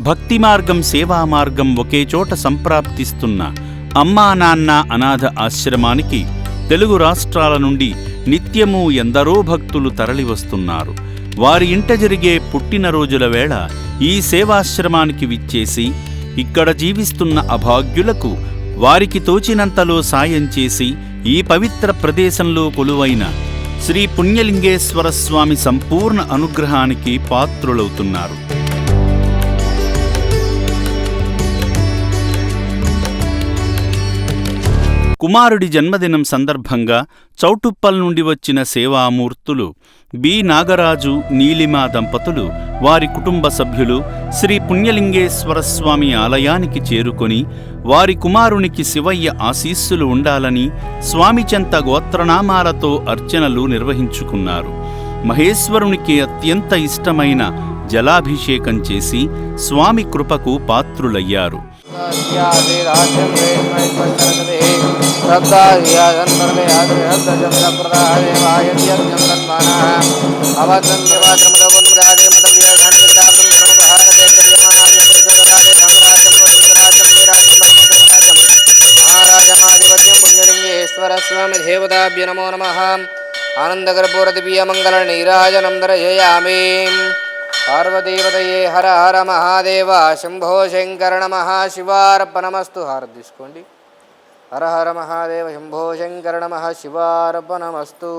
భక్తి మార్గం, సేవా మార్గం ఒకే చోట సంప్రాప్తిస్తున్న అమ్మా నాన్న అనాథ ఆశ్రమానికి తెలుగు రాష్ట్రాల నుండి నిత్యమూ ఎందరో భక్తులు తరలివస్తున్నారు. వారి ఇంట జరిగే పుట్టినరోజుల వేళ ఈ సేవాశ్రమానికి విచ్చేసి ఇక్కడ జీవిస్తున్న అభాగ్యులకు వారికి తోచినంతలో సాయం చేసి ఈ పవిత్ర ప్రదేశంలో కొలువైన శ్రీ పుణ్యలింగేశ్వర స్వామి సంపూర్ణ అనుగ్రహానికి పాత్రులవుతున్నారు. కుమారుడి జన్మదినం సందర్భంగా చౌటుప్పల్ నుండి వచ్చిన సేవామూర్తులు బి నాగరాజు, నీలిమా దంపతులు వారి కుటుంబ సభ్యులు శ్రీ పుణ్యలింగేశ్వర స్వామి ఆలయానికి చేరుకొని వారి కుమారునికి శివయ్య ఆశీస్సులు ఉండాలని స్వామి చెంత గోత్రనామాలతో అర్చనలు నిర్వహించుకున్నారు. మహేశ్వరునికి అత్యంత ఇష్టమైన జలాభిషేకం చేసి స్వామి కృపకు పాత్రులయ్యారు. పుణ్యలింగేశ్వర స్వామి దేవతాభ్యో నమో నమః. ఆనందకర్పూర దివ్య మంగళ నీరాజనం దర్శయామి. పార్వతీపతయే హర హర మహాదేవ శంభో శంకర నమః. శివార్పణమస్తు. హారతి తీసుకోండి. హర హర మహాదేవ శంభో శంకర నమః. శివార్పణమస్తు.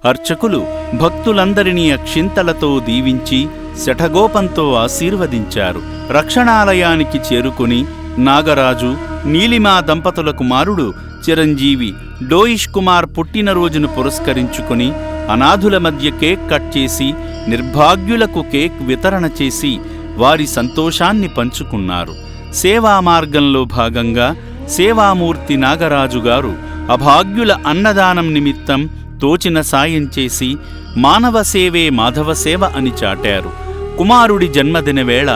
అర్చకులు భక్తులందరినీ అక్షింతలతో దీవించి శఠగోపంతో ఆశీర్వదించారు. రక్షణాలయానికి చేరుకుని నాగరాజు, నీలిమా దంపతుల కుమారుడు చిరంజీవి డోయిష్ కుమార్ పుట్టినరోజును పురస్కరించుకుని అనాథుల మధ్య కేక్ కట్ చేసి నిర్భాగ్యులకు కేక్ వితరణ చేసి వారి సంతోషాన్ని పంచుకున్నారు. సేవా మార్గంలో భాగంగా సేవామూర్తి నాగరాజు గారు అభాగ్యుల అన్నదానం నిమిత్తం తోచిన సాయం చేసి మానవ సేవే మాధవ సేవ అని చాటారు. కుమారుడి జన్మదిన వేళ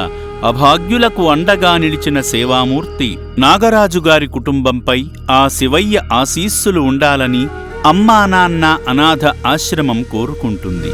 అభాగ్యులకు అండగా నిలిచిన సేవామూర్తి నాగరాజుగారి కుటుంబంపై ఆ శివయ్య ఆశీస్సులు ఉండాలని అమ్మా నాన్న అనాథ ఆశ్రమం కోరుకుంటుంది.